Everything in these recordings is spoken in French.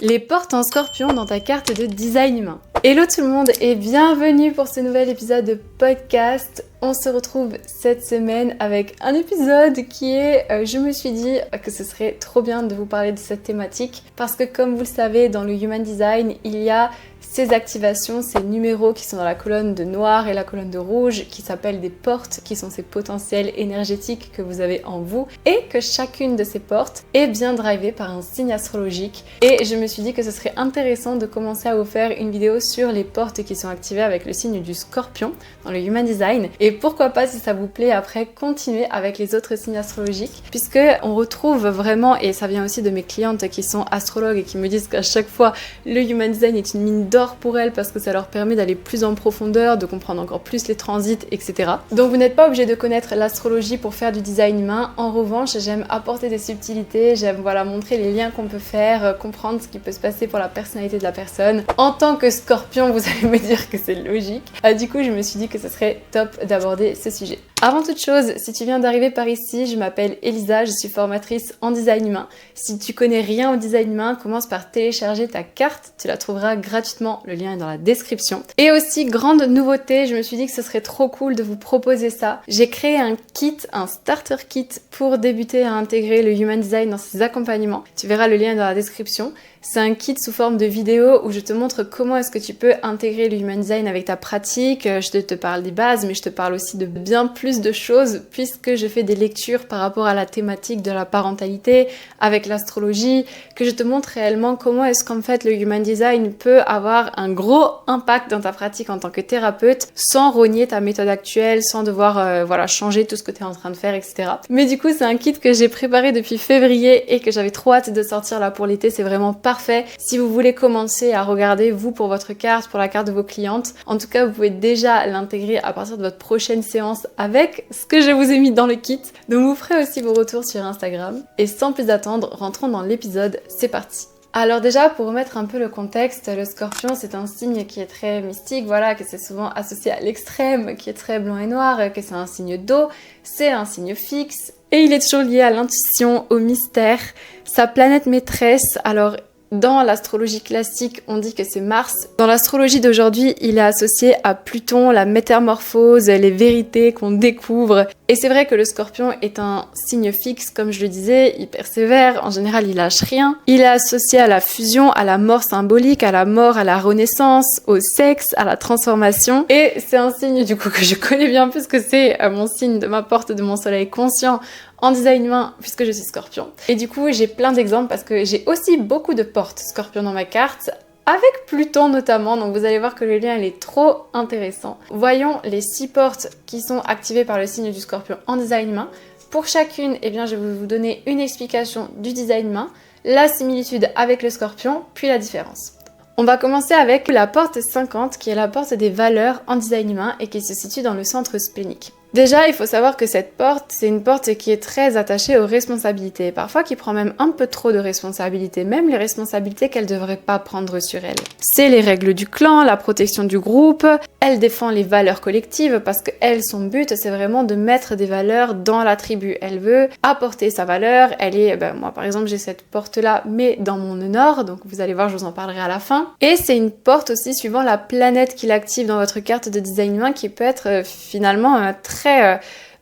Les portes en scorpion dans ta carte de design humain. Hello tout le monde et bienvenue pour ce nouvel épisode de podcast. On se retrouve cette semaine avec un épisode qui est, je me suis dit que ce serait trop bien de vous parler de cette thématique parce que comme vous le savez, dans le Human Design, il y a ces activations, ces numéros qui sont dans la colonne de noir et la colonne de rouge qui s'appellent des portes, qui sont ces potentiels énergétiques que vous avez en vous et que chacune de ces portes est bien drivée par un signe astrologique. Et je me suis dit que ce serait intéressant de commencer à vous faire une vidéo sur les portes qui sont activées avec le signe du Scorpion dans le Human Design. Et pourquoi pas, si ça vous plaît, après continuer avec les autres signes astrologiques, puisque on retrouve vraiment, et ça vient aussi de mes clientes qui sont astrologues et qui me disent qu'à chaque fois le Human Design est une mine d'or pour elles parce que ça leur permet d'aller plus en profondeur, de comprendre encore plus les transits, etc. Donc vous n'êtes pas obligé de connaître l'astrologie pour faire du design humain. En revanche, j'aime apporter des subtilités, j'aime montrer les liens qu'on peut faire, comprendre ce qui peut se passer pour la personnalité de la personne. En tant que Scorpion, vous allez me dire que c'est logique. Du coup, je me suis dit que ce serait top d'aborder ce sujet. Avant toute chose, si tu viens d'arriver par ici, je m'appelle Elisa, je suis formatrice en design humain. Si tu connais rien au design humain, commence par télécharger ta carte, tu la trouveras gratuitement, le lien est dans la description. Et aussi, grande nouveauté, je me suis dit que ce serait trop cool de vous proposer ça. J'ai créé un kit, un starter kit pour débuter à intégrer le Human Design dans ses accompagnements. Tu verras le lien dans la description. C'est un kit sous forme de vidéo où je te montre comment est-ce que tu peux intégrer le Human Design avec ta pratique. Je te parle des bases, mais je te parle aussi de bien plus de choses puisque je fais des lectures par rapport à la thématique de la parentalité avec l'astrologie, que je te montre réellement comment est-ce qu'en fait le Human Design peut avoir un gros impact dans ta pratique en tant que thérapeute sans rogner ta méthode actuelle, sans devoir changer tout ce que tu es en train de faire, etc. Mais du coup, c'est un kit que j'ai préparé depuis février et que j'avais trop hâte de sortir là pour l'été. C'est vraiment parfait si vous voulez commencer à regarder vous pour votre carte, pour la carte de vos clientes. En tout cas, vous pouvez déjà l'intégrer à partir de votre prochaine séance avec ce que je vous ai mis dans le kit. Donc vous ferez aussi vos retours sur Instagram. Et sans plus attendre, rentrons dans l'épisode, c'est parti. Alors déjà, pour remettre un peu le contexte, le Scorpion c'est un signe qui est très mystique, que c'est souvent associé à l'extrême, qui est très blanc et noir, que c'est un signe d'eau, c'est un signe fixe, et il est toujours lié à l'intuition, au mystère. Sa planète maîtresse, alors dans l'astrologie classique, on dit que c'est Mars. Dans l'astrologie d'aujourd'hui, il est associé à Pluton, la métamorphose, les vérités qu'on découvre. Et c'est vrai que le Scorpion est un signe fixe, comme je le disais, il persévère, en général il lâche rien. Il est associé à la fusion, à la mort symbolique, à la mort, à la renaissance, au sexe, à la transformation. Et c'est un signe du coup que je connais bien puisque c'est mon signe de ma porte de mon soleil conscient en design humain puisque je suis Scorpion. Et du coup, j'ai plein d'exemples parce que j'ai aussi beaucoup de portes Scorpion dans ma carte, avec Pluton notamment, donc vous allez voir que le lien il est trop intéressant. Voyons les 6 portes qui sont activées par le signe du Scorpion en design humain. Pour chacune, je vais vous donner une explication du design humain, la similitude avec le Scorpion, puis la différence. On va commencer avec la porte 50 qui est la porte des valeurs en design humain et qui se situe dans le centre splénique. Déjà, il faut savoir que cette porte, c'est une porte qui est très attachée aux responsabilités, parfois qui prend même un peu trop de responsabilités, même les responsabilités qu'elle ne devrait pas prendre sur elle. C'est les règles du clan, la protection du groupe, elle défend les valeurs collectives parce que elle, son but, c'est vraiment de mettre des valeurs dans la tribu. Elle veut apporter sa valeur, elle est, moi par exemple j'ai cette porte-là, mais dans mon nœud nord, donc vous allez voir, je vous en parlerai à la fin. Et c'est une porte aussi suivant la planète qui l'active dans votre carte de design humain qui peut être finalement très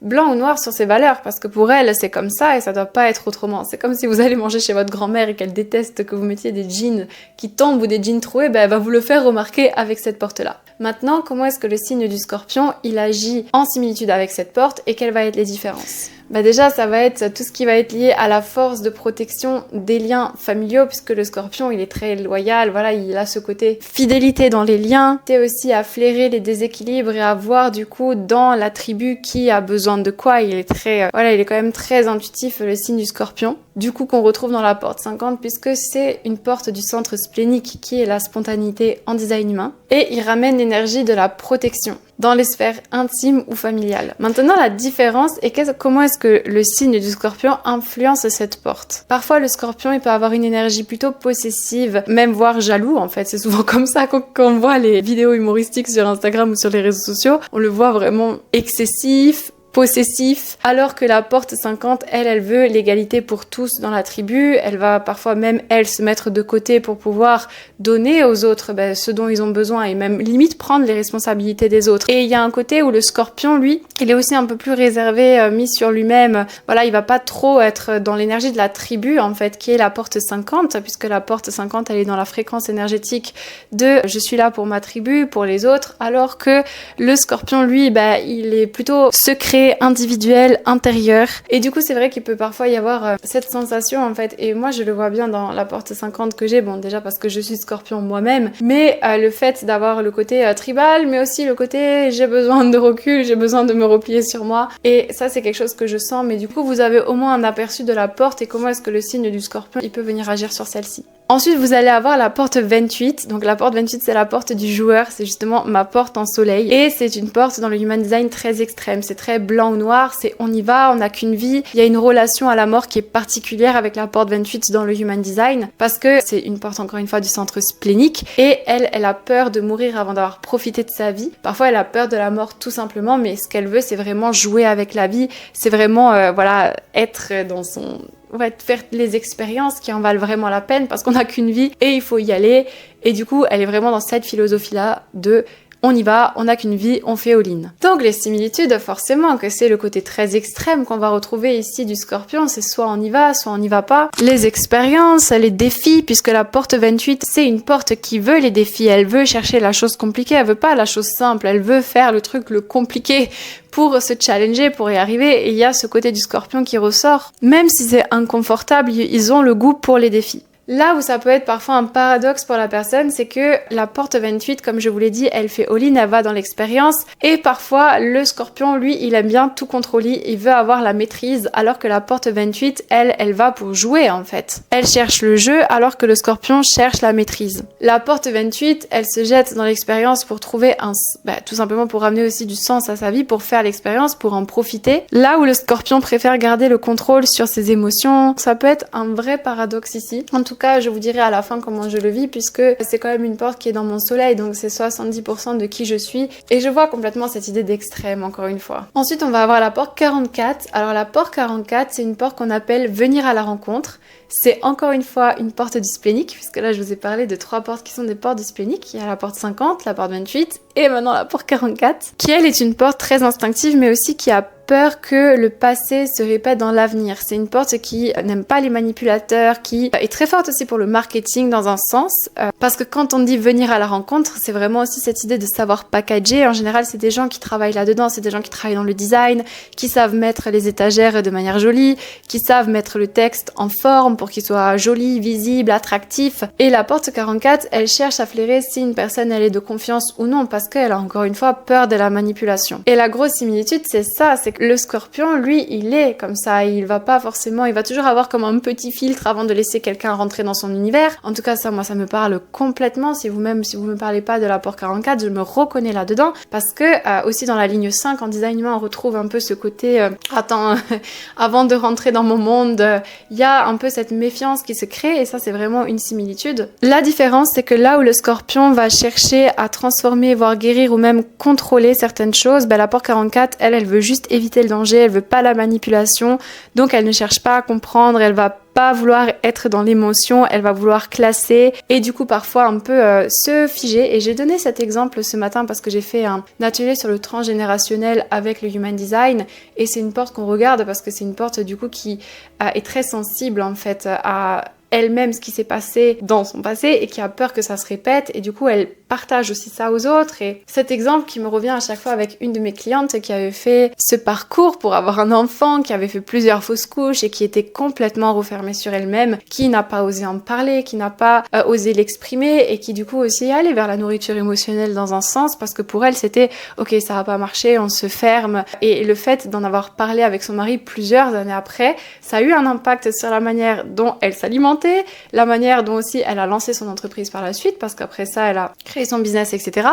blanc ou noir sur ses valeurs parce que pour elle c'est comme ça et ça doit pas être autrement. C'est comme si vous allez manger chez votre grand-mère et qu'elle déteste que vous mettiez des jeans qui tombent ou des jeans troués, elle va vous le faire remarquer avec cette porte-là. Maintenant, comment est-ce que le signe du Scorpion il agit en similitude avec cette porte et quelles vont être les différences? Déjà, ça va être tout ce qui va être lié à la force de protection des liens familiaux, puisque le Scorpion, il est très loyal, il a ce côté fidélité dans les liens. C'est aussi à flairer les déséquilibres et à voir du coup dans la tribu qui a besoin de quoi. Il est très, il est quand même très intuitif, le signe du Scorpion. Du coup, qu'on retrouve dans la porte 50, puisque c'est une porte du centre splénique qui est la spontanéité en design humain. Et il ramène l'énergie de la protection dans les sphères intimes ou familiales. Maintenant, la différence est comment est-ce que le signe du Scorpion influence cette porte. Parfois, le Scorpion, il peut avoir une énergie plutôt possessive, même voire jaloux, en fait. C'est souvent comme ça quand on voit les vidéos humoristiques sur Instagram ou sur les réseaux sociaux. On le voit vraiment excessif, possessif, alors que la porte 50, elle veut l'égalité pour tous dans la tribu. Elle va parfois même, elle, se mettre de côté pour pouvoir donner aux autres ce dont ils ont besoin et même limite prendre les responsabilités des autres. Et il y a un côté où le scorpion, lui, il est aussi un peu plus réservé, mis sur lui-même. Voilà, il va pas trop être dans l'énergie de la tribu, en fait, qui est la porte 50, puisque la porte 50, elle est dans la fréquence énergétique de je suis là pour ma tribu, pour les autres, alors que le scorpion, lui, il est plutôt secret, individuel, intérieur. Et du coup, c'est vrai qu'il peut parfois y avoir cette sensation, en fait. Et moi, je le vois bien dans la porte 50 que j'ai. Bon, déjà parce que je suis scorpion moi-même, mais le fait d'avoir le côté tribal, mais aussi le côté j'ai besoin de recul, j'ai besoin de me replier sur moi. Et ça, c'est quelque chose que je sens. Mais du coup, vous avez au moins un aperçu de la porte et comment est-ce que le signe du scorpion, il peut venir agir sur celle-ci. Ensuite, vous allez avoir la porte 28. Donc la porte 28, c'est la porte du joueur. C'est justement ma porte en soleil. Et c'est une porte dans le Human Design très extrême. C'est très blanc ou noir. C'est on y va, on n'a qu'une vie. Il y a une relation à la mort qui est particulière avec la porte 28 dans le Human Design. Parce que c'est une porte, encore une fois, du centre splénique. Et elle a peur de mourir avant d'avoir profité de sa vie. Parfois, elle a peur de la mort tout simplement. Mais ce qu'elle veut, c'est vraiment jouer avec la vie. C'est vraiment, être dans son... faire les expériences qui en valent vraiment la peine parce qu'on n'a qu'une vie et il faut y aller. Et du coup, elle est vraiment dans cette philosophie-là de on y va, on n'a qu'une vie, on fait all-in. Donc les similitudes, forcément que c'est le côté très extrême qu'on va retrouver ici du scorpion, c'est soit on y va, soit on n'y va pas. Les expériences, les défis, puisque la porte 28, c'est une porte qui veut les défis, elle veut chercher la chose compliquée, elle veut pas la chose simple, elle veut faire le truc le compliqué pour se challenger, pour y arriver, et il y a ce côté du scorpion qui ressort. Même si c'est inconfortable, ils ont le goût pour les défis. Là où ça peut être parfois un paradoxe pour la personne, c'est que la porte 28, comme je vous l'ai dit, elle fait all-in, elle va dans l'expérience. Et parfois, le scorpion, lui, il aime bien tout contrôler, il veut avoir la maîtrise, alors que la porte 28, elle va pour jouer en fait. Elle cherche le jeu, alors que le scorpion cherche la maîtrise. La porte 28, elle se jette dans l'expérience pour trouver tout simplement pour ramener aussi du sens à sa vie, pour faire l'expérience, pour en profiter. Là où le scorpion préfère garder le contrôle sur ses émotions, ça peut être un vrai paradoxe ici. En tout cas, je vous dirai à la fin comment je le vis puisque c'est quand même une porte qui est dans mon soleil, donc c'est 70% de qui je suis et je vois complètement cette idée d'extrême encore une fois. Ensuite, on va avoir la porte 44. Alors la porte 44, c'est une porte qu'on appelle venir à la rencontre. C'est encore une fois une porte du splénique, puisque là je vous ai parlé de 3 portes qui sont des portes du splénique. Il y a la porte 50, la porte 28 et maintenant la porte 44, qui elle est une porte très instinctive mais aussi qui a peur que le passé se répète dans l'avenir. C'est une porte qui n'aime pas les manipulateurs, qui est très forte aussi pour le marketing dans un sens, parce que quand on dit venir à la rencontre, c'est vraiment aussi cette idée de savoir packager. En général, c'est des gens qui travaillent là-dedans, c'est des gens qui travaillent dans le design, qui savent mettre les étagères de manière jolie, qui savent mettre le texte en forme pour qu'il soit joli, visible, attractif. Et la porte 44, elle cherche à flairer si une personne elle est de confiance ou non, parce qu'elle a encore une fois peur de la manipulation. Et la grosse similitude, c'est ça, c'est que le scorpion, lui, il est comme ça, il va pas forcément, il va toujours avoir comme un petit filtre avant de laisser quelqu'un rentrer dans son univers. En tout cas, ça, moi, ça me parle complètement. Si vous me parlez pas de la porte 44, je me reconnais là-dedans, parce que aussi dans la ligne 5, en design humain, on retrouve un peu ce côté, avant de rentrer dans mon monde, il y a un peu cette méfiance qui se crée, et ça, c'est vraiment une similitude. La différence, c'est que là où le scorpion va chercher à transformer, voire guérir, ou même contrôler certaines choses, la porte 44, elle veut juste éviter le danger, elle veut pas la manipulation, donc elle ne cherche pas à comprendre, elle va pas vouloir être dans l'émotion, elle va vouloir classer et du coup parfois un peu se figer. Et j'ai donné cet exemple ce matin parce que j'ai fait un atelier sur le transgénérationnel avec le Human Design et c'est une porte qu'on regarde parce que c'est une porte du coup qui est très sensible en fait à elle-même ce qui s'est passé dans son passé et qui a peur que ça se répète et du coup elle partage aussi ça aux autres. Et cet exemple qui me revient à chaque fois avec une de mes clientes qui avait fait ce parcours pour avoir un enfant, qui avait fait plusieurs fausses couches et qui était complètement refermée sur elle-même, qui n'a pas osé en parler, qui n'a pas osé l'exprimer et qui du coup aussi allait vers la nourriture émotionnelle dans un sens parce que pour elle c'était ok, ça va pas marcher, on se ferme. Et le fait d'en avoir parlé avec son mari plusieurs années après, ça a eu un impact sur la manière dont elle s'alimentait, la manière dont aussi elle a lancé son entreprise par la suite parce qu'après ça elle a créé son business, etc.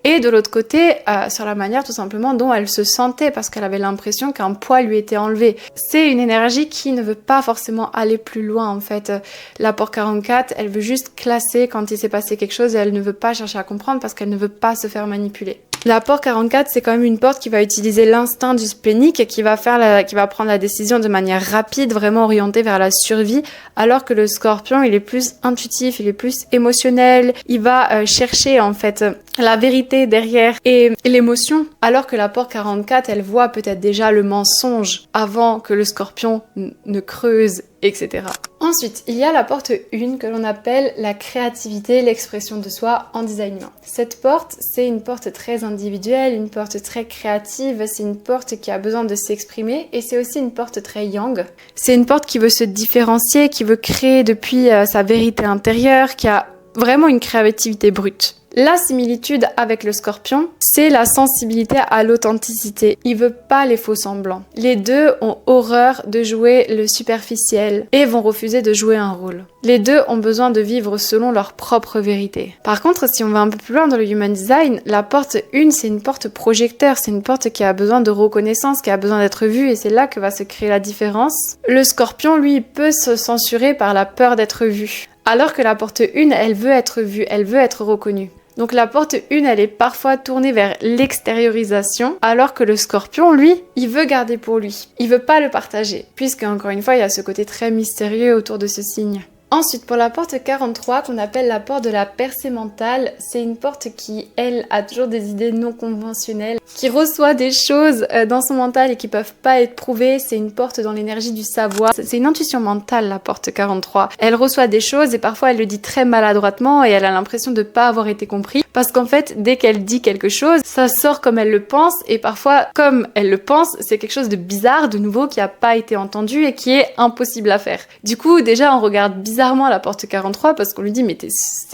Et de l'autre côté, sur la manière tout simplement dont elle se sentait parce qu'elle avait l'impression qu'un poids lui était enlevé. C'est une énergie qui ne veut pas forcément aller plus loin en fait. La porte 44, elle veut juste classer quand il s'est passé quelque chose et elle ne veut pas chercher à comprendre parce qu'elle ne veut pas se faire manipuler. La porte 44, c'est quand même une porte qui va utiliser l'instinct du splénique et qui va prendre la décision de manière rapide, vraiment orientée vers la survie, alors que le scorpion, il est plus intuitif, il est plus émotionnel, il va chercher en fait la vérité derrière et l'émotion, alors que la porte 44, elle voit peut-être déjà le mensonge avant que le scorpion ne creuse, etc. Ensuite, il y a la porte 1 que l'on appelle la créativité, l'expression de soi en design humain. Cette porte, c'est une porte très individuelle, une porte très créative, c'est une porte qui a besoin de s'exprimer et c'est aussi une porte très yang. C'est une porte qui veut se différencier, qui veut créer depuis sa vérité intérieure, qui a vraiment une créativité brute. La similitude avec le scorpion, c'est la sensibilité à l'authenticité. Il veut pas les faux semblants. Les deux ont horreur de jouer le superficiel et vont refuser de jouer un rôle. Les deux ont besoin de vivre selon leur propre vérité. Par contre, si on va un peu plus loin dans le human design, la porte 1, c'est une porte projecteur, c'est une porte qui a besoin de reconnaissance, qui a besoin d'être vue et c'est là que va se créer la différence. Le scorpion, lui, peut se censurer par la peur d'être vu. Alors que la porte 1, elle veut être vue, elle veut être reconnue. Donc la porte 1, elle est parfois tournée vers l'extériorisation, alors que le scorpion, lui, il veut garder pour lui. Il veut pas le partager, puisque encore une fois, il y a ce côté très mystérieux autour de ce signe. Ensuite, pour la porte 43, qu'on appelle la porte de la percée mentale, c'est une porte qui, elle, a toujours des idées non conventionnelles, qui reçoit des choses dans son mental et qui peuvent pas être prouvées. C'est une porte dans l'énergie du savoir. C'est une intuition mentale, la porte 43. Elle reçoit des choses et parfois elle le dit très maladroitement et elle a l'impression de pas avoir été compris. Parce qu'en fait, dès qu'elle dit quelque chose, ça sort comme elle le pense et parfois, comme elle le pense, c'est quelque chose de bizarre, de nouveau, qui a pas été entendu et qui est impossible à faire. Du coup, déjà, on regarde bizarrement la porte 43 parce qu'on lui dit mais t'es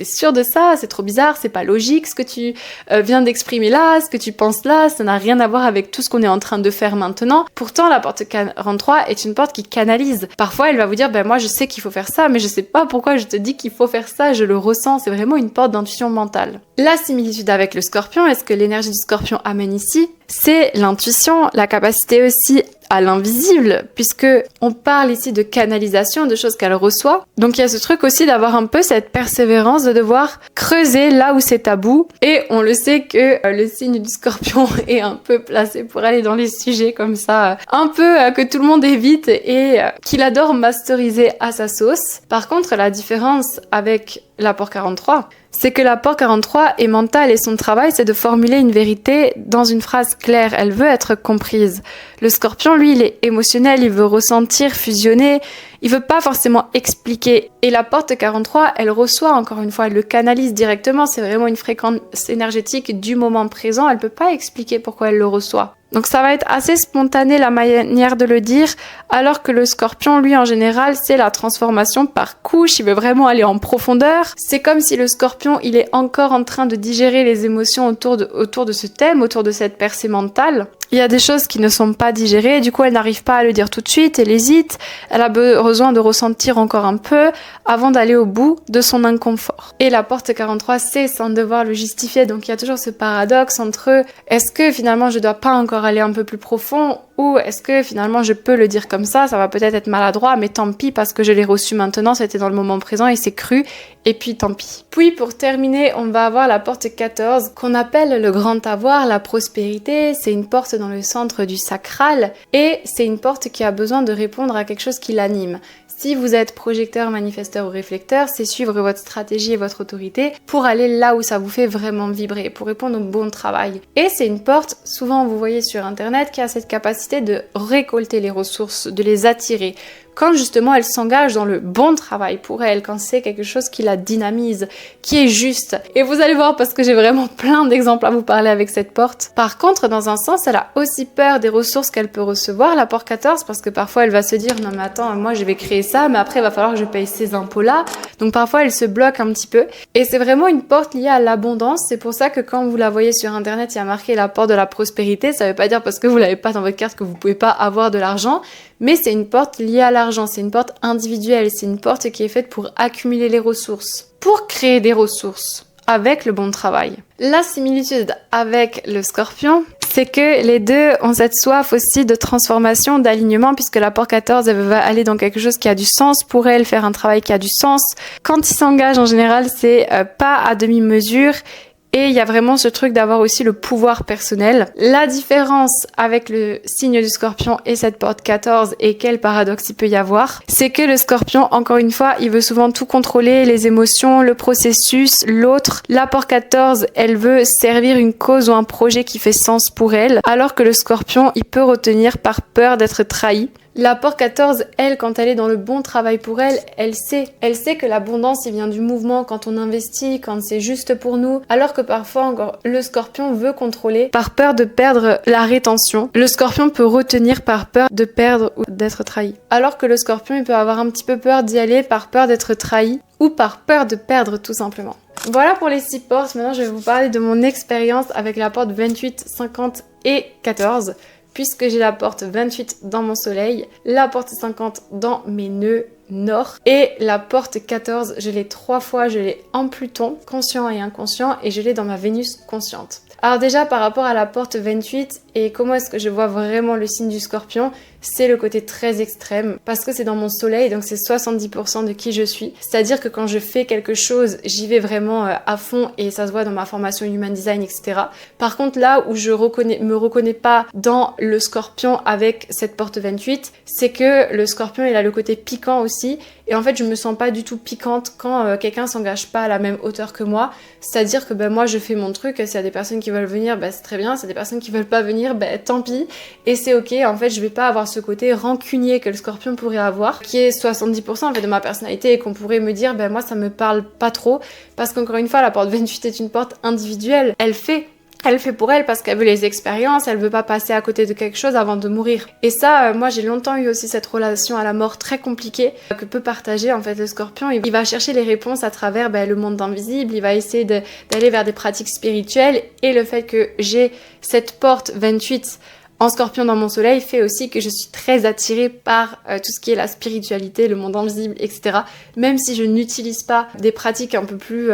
sûr de ça, c'est trop bizarre, c'est pas logique ce que tu viens d'exprimer là, ce que tu penses là, ça n'a rien à voir avec tout ce qu'on est en train de faire maintenant. Pourtant la porte 43 est une porte qui canalise. Parfois elle va vous dire ben moi je sais qu'il faut faire ça mais je sais pas pourquoi je te dis qu'il faut faire ça, je le ressens, c'est vraiment une porte d'intuition mentale. La similitude avec le scorpion, est-ce que l'énergie du scorpion amène ici? C'est l'intuition, la capacité aussi à l'invisible, puisque on parle ici de canalisation, de choses qu'elle reçoit. Donc il y a ce truc aussi d'avoir un peu cette persévérance, de devoir creuser là où c'est tabou. Et on le sait que le signe du scorpion est un peu placé pour aller dans les sujets comme ça, un peu que tout le monde évite et qu'il adore masteriser à sa sauce. Par contre, la différence avec la porte 43, c'est que la porte 43 est mentale et son travail, c'est de formuler une vérité dans une phrase claire. Elle veut être comprise. Le scorpion, lui, il est émotionnel, il veut ressentir, fusionner. Il veut pas forcément expliquer. Et la porte 43, elle reçoit, encore une fois, elle le canalise directement. C'est vraiment une fréquence énergétique du moment présent. Elle peut pas expliquer pourquoi elle le reçoit. Donc ça va être assez spontané la manière de le dire, alors que le scorpion, lui, en général, c'est la transformation par couche, il veut vraiment aller en profondeur. C'est comme si le scorpion, il est encore en train de digérer les émotions autour de ce thème, autour de cette percée mentale. Il y a des choses qui ne sont pas digérées, du coup elle n'arrive pas à le dire tout de suite, elle hésite, elle a besoin de ressentir encore un peu avant d'aller au bout de son inconfort. Et la porte 43, c'est sans devoir le justifier, donc il y a toujours ce paradoxe entre est-ce que finalement je dois pas encore aller un peu plus profond ou est-ce que finalement je peux le dire comme ça va peut-être être maladroit, mais tant pis parce que je l'ai reçu maintenant, c'était dans le moment présent et c'est cru, et puis tant pis. Puis pour terminer, on va avoir la porte 14 qu'on appelle le grand avoir, la prospérité. C'est une porte dans le centre du sacral et c'est une porte qui a besoin de répondre à quelque chose qui l'anime. Si vous êtes projecteur, manifesteur ou réflecteur, c'est suivre votre stratégie et votre autorité pour aller là où ça vous fait vraiment vibrer, pour répondre au bon travail. Et c'est une porte, souvent vous voyez sur internet, qui a cette capacité de récolter les ressources, de les attirer. Quand justement elle s'engage dans le bon travail pour elle, quand c'est quelque chose qui la dynamise, qui est juste. Et vous allez voir parce que j'ai vraiment plein d'exemples à vous parler avec cette porte. Par contre, dans un sens, elle a aussi peur des ressources qu'elle peut recevoir, la porte 14, parce que parfois elle va se dire « Non mais attends, moi je vais créer ça, mais après il va falloir que je paye ces impôts-là. » Donc parfois elle se bloque un petit peu. Et c'est vraiment une porte liée à l'abondance. C'est pour ça que quand vous la voyez sur internet, il y a marqué la porte de la prospérité. Ça veut pas dire parce que vous l'avez pas dans votre carte que vous pouvez pas avoir de l'argent. Mais c'est une porte liée à l'argent, c'est une porte individuelle, c'est une porte qui est faite pour accumuler les ressources, pour créer des ressources avec le bon travail. La similitude avec le scorpion, c'est que les deux ont cette soif aussi de transformation, d'alignement, puisque la porte 14, elle va aller dans quelque chose qui a du sens pour elle, faire un travail qui a du sens. Quand il s'engage, en général, c'est pas à demi-mesure. Et il y a vraiment ce truc d'avoir aussi le pouvoir personnel. La différence avec le signe du Scorpion et cette porte 14, et quel paradoxe il peut y avoir, c'est que le Scorpion, encore une fois, il veut souvent tout contrôler, les émotions, le processus, l'autre. La porte 14, elle veut servir une cause ou un projet qui fait sens pour elle, alors que le Scorpion, il peut retenir par peur d'être trahi. La porte 14, elle, quand elle est dans le bon travail pour elle, elle sait que l'abondance, il vient du mouvement quand on investit, quand c'est juste pour nous, alors que parfois encore, le Scorpion veut contrôler par peur de perdre la rétention. Le Scorpion peut retenir par peur de perdre ou d'être trahi. Alors que le Scorpion, il peut avoir un petit peu peur d'y aller par peur d'être trahi ou par peur de perdre tout simplement. Voilà pour les 6 portes. Maintenant, je vais vous parler de mon expérience avec la porte 28, 50 et 14. Puisque j'ai la porte 28 dans mon soleil, la porte 50 dans mes nœuds nord et la porte 14, je l'ai 3 fois, je l'ai en Pluton, conscient et inconscient, et je l'ai dans ma Vénus consciente. Alors déjà par rapport à la porte 28 et comment est-ce que je vois vraiment le signe du Scorpion, c'est le côté très extrême parce que c'est dans mon soleil, donc c'est 70% de qui je suis. C'est-à-dire que quand je fais quelque chose, j'y vais vraiment à fond et ça se voit dans ma formation Human Design, etc. Par contre là où je me reconnais pas dans le Scorpion avec cette porte 28, c'est que le Scorpion il a le côté piquant aussi. Et en fait, je me sens pas du tout piquante quand quelqu'un s'engage pas à la même hauteur que moi. C'est-à-dire que moi, je fais mon truc. S'il y a des personnes qui veulent venir, c'est très bien. S'il y a des personnes qui veulent pas venir, tant pis. Et c'est ok. En fait, je vais pas avoir ce côté rancunier que le Scorpion pourrait avoir, qui est 70% en fait de ma personnalité et qu'on pourrait me dire, moi, ça me parle pas trop. Parce qu'encore une fois, la porte 28 est une porte individuelle. Elle fait pour elle parce qu'elle veut les expériences, elle veut pas passer à côté de quelque chose avant de mourir. Et ça, moi j'ai longtemps eu aussi cette relation à la mort très compliquée que peut partager en fait le Scorpion. Il va chercher les réponses à travers le monde invisible, il va essayer d'aller vers des pratiques spirituelles et le fait que j'ai cette porte 28 en Scorpion dans mon soleil fait aussi que je suis très attirée par tout ce qui est la spiritualité, le monde invisible, etc. Même si je n'utilise pas des pratiques un peu plus,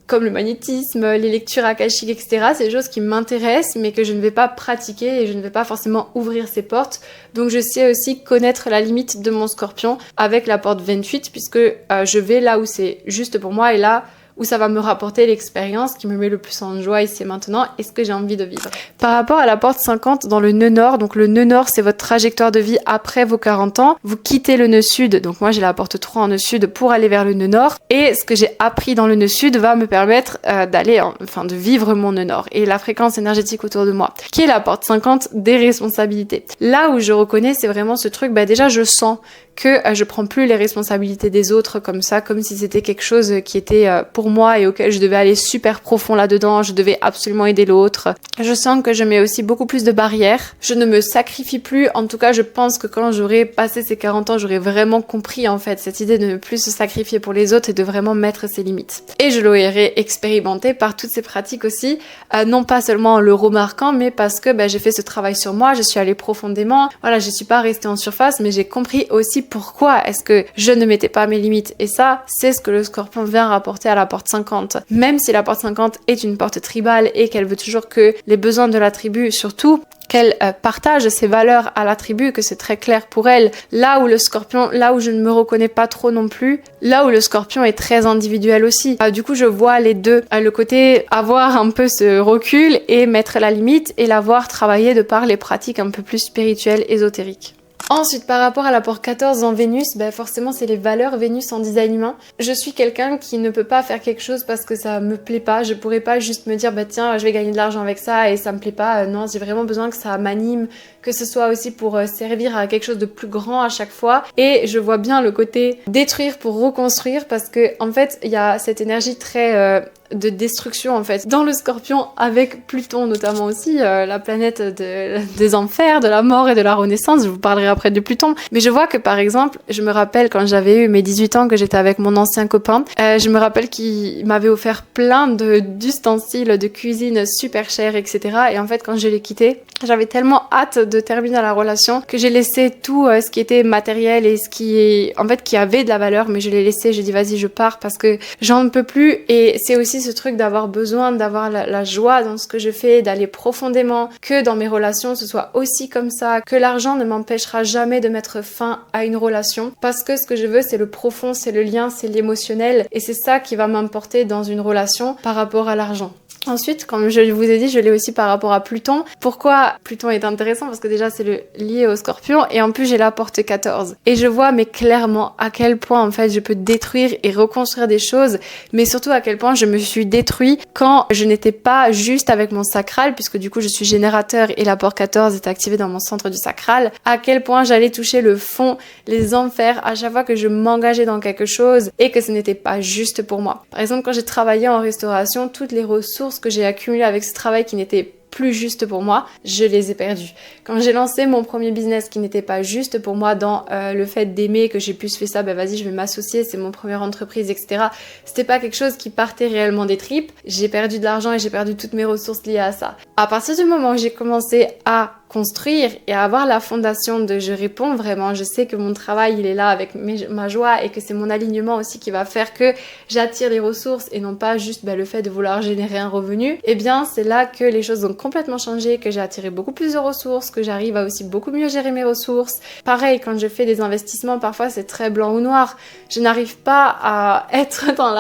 comme le magnétisme, les lectures akashiques, etc. C'est des choses qui m'intéressent, mais que je ne vais pas pratiquer et je ne vais pas forcément ouvrir ces portes. Donc je sais aussi connaître la limite de mon Scorpion avec la porte 28, puisque je vais là où c'est juste pour moi et là où ça va me rapporter l'expérience qui me met le plus en joie ici et maintenant et ce que j'ai envie de vivre. Par rapport à la porte 50 dans le nœud nord, donc le nœud nord c'est votre trajectoire de vie après vos 40 ans, vous quittez le nœud sud, donc moi j'ai la porte 3 en nœud sud pour aller vers le nœud nord et ce que j'ai appris dans le nœud sud va me permettre de vivre mon nœud nord et la fréquence énergétique autour de moi, qui est la porte 50 des responsabilités. Là où je reconnais c'est vraiment ce truc, déjà je sens que je prends plus les responsabilités des autres comme ça, comme si c'était quelque chose qui était pour moi et auquel je devais aller super profond là-dedans, je devais absolument aider l'autre. Je sens que je mets aussi beaucoup plus de barrières, je ne me sacrifie plus, en tout cas je pense que quand j'aurai passé ces 40 ans, j'aurai vraiment compris en fait cette idée de ne plus se sacrifier pour les autres et de vraiment mettre ses limites. Et je l'aurai expérimenté par toutes ces pratiques aussi, non pas seulement en le remarquant, mais parce que j'ai fait ce travail sur moi, je suis allée profondément, je suis pas restée en surface, mais j'ai compris aussi pourquoi est-ce que je ne mettais pas mes limites. Et ça, c'est ce que le Scorpion vient rapporter à la porte 50. Même si la porte 50 est une porte tribale et qu'elle veut toujours que les besoins de la tribu, surtout qu'elle partage ses valeurs à la tribu, que c'est très clair pour elle. Là où le Scorpion, là où je ne me reconnais pas trop non plus, là où le Scorpion est très individuel aussi. Du coup, je vois les deux. Le côté avoir un peu ce recul et mettre la limite et l'avoir travaillé de par les pratiques un peu plus spirituelles, ésotériques. Ensuite, par rapport à la porte 14 en Vénus, forcément c'est les valeurs Vénus en design humain. Je suis quelqu'un qui ne peut pas faire quelque chose parce que ça me plaît pas. Je pourrais pas juste me dire tiens je vais gagner de l'argent avec ça et ça me plaît pas. Non, j'ai vraiment besoin que ça m'anime, que ce soit aussi pour servir à quelque chose de plus grand à chaque fois. Et je vois bien le côté détruire pour reconstruire parce que en fait il y a cette énergie très de destruction en fait dans le Scorpion avec Pluton notamment aussi, la planète des enfers, de la mort et de la renaissance. Je vous parlerai après de Pluton, mais je vois que par exemple je me rappelle quand j'avais eu mes 18 ans que j'étais avec mon ancien copain, je me rappelle qu'il m'avait offert plein d'ustensiles de cuisine super chers, etc. Et en fait quand je l'ai quitté, j'avais tellement hâte de terminer la relation que j'ai laissé tout ce qui était matériel et ce qui avait de la valeur, mais je l'ai laissé. J'ai dit vas-y je pars parce que j'en peux plus. Et c'est aussi aussi ce truc d'avoir besoin d'avoir la joie dans ce que je fais, d'aller profondément, que dans mes relations ce soit aussi comme ça, que l'argent ne m'empêchera jamais de mettre fin à une relation, parce que ce que je veux c'est le profond, c'est le lien, c'est l'émotionnel, et c'est ça qui va m'importer dans une relation par rapport à l'argent. Ensuite, comme je vous ai dit, je l'ai aussi par rapport à Pluton. Pourquoi Pluton est intéressant? Parce que déjà, c'est lié au Scorpion et en plus, j'ai la porte 14. Et je vois, mais clairement, à quel point, en fait, je peux détruire et reconstruire des choses, mais surtout à quel point je me suis détruit quand je n'étais pas juste avec mon sacral, puisque du coup, je suis générateur et la porte 14 est activée dans mon centre du sacral. À quel point j'allais toucher le fond, les enfers, à chaque fois que je m'engageais dans quelque chose et que ce n'était pas juste pour moi. Par exemple, quand j'ai travaillé en restauration, toutes les ressources que j'ai accumulées avec ce travail qui n'était plus juste pour moi, je les ai perdues. Quand j'ai lancé mon premier business qui n'était pas juste pour moi dans le fait d'aimer, que j'ai pu se faire ça, vas-y je vais m'associer, c'est mon première entreprise, etc. C'était pas quelque chose qui partait réellement des tripes. J'ai perdu de l'argent et j'ai perdu toutes mes ressources liées à ça. À partir du moment où j'ai commencé à construire et à avoir la fondation de je réponds vraiment, je sais que mon travail il est là avec ma joie et que c'est mon alignement aussi qui va faire que j'attire les ressources et non pas juste le fait de vouloir générer un revenu, et bien c'est là que les choses ont complètement changé, que j'ai attiré beaucoup plus de ressources, que j'arrive à aussi beaucoup mieux gérer mes ressources. Pareil, quand je fais des investissements, parfois c'est très blanc ou noir. Je n'arrive pas à être dans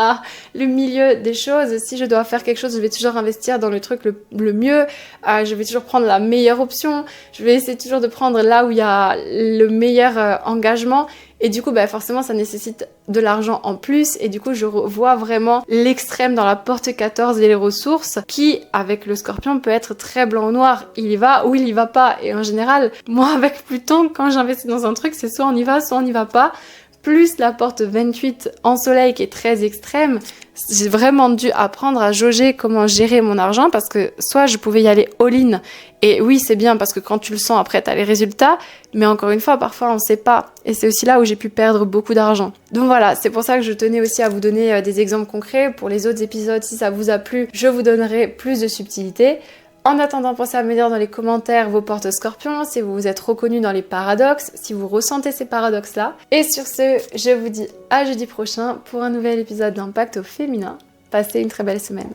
le milieu des choses. Si je dois faire quelque chose, je vais toujours investir dans le truc le mieux. Je vais toujours prendre la meilleure option. Je vais essayer toujours de prendre là où il y a le meilleur engagement. Et du coup, forcément, ça nécessite de l'argent en plus. Et du coup, je vois vraiment l'extrême dans la porte 14 et les ressources qui, avec le Scorpion, peut être très blanc ou noir. Il y va ou il y va pas. Et en général, moi, avec Pluton, quand j'investis dans un truc, c'est soit on y va, soit on n'y va pas. Plus la porte 28 en soleil qui est très extrême, j'ai vraiment dû apprendre à jauger comment gérer mon argent parce que soit je pouvais y aller all-in et oui c'est bien parce que quand tu le sens après t'as les résultats, mais encore une fois parfois on sait pas et c'est aussi là où j'ai pu perdre beaucoup d'argent. Donc voilà, c'est pour ça que je tenais aussi à vous donner des exemples concrets. Pour les autres épisodes, si ça vous a plu, je vous donnerai plus de subtilité. En attendant, pensez à me dire dans les commentaires vos portes Scorpion, si vous vous êtes reconnus dans les paradoxes, si vous ressentez ces paradoxes-là. Et sur ce, je vous dis à jeudi prochain pour un nouvel épisode d'Impact au féminin. Passez une très belle semaine.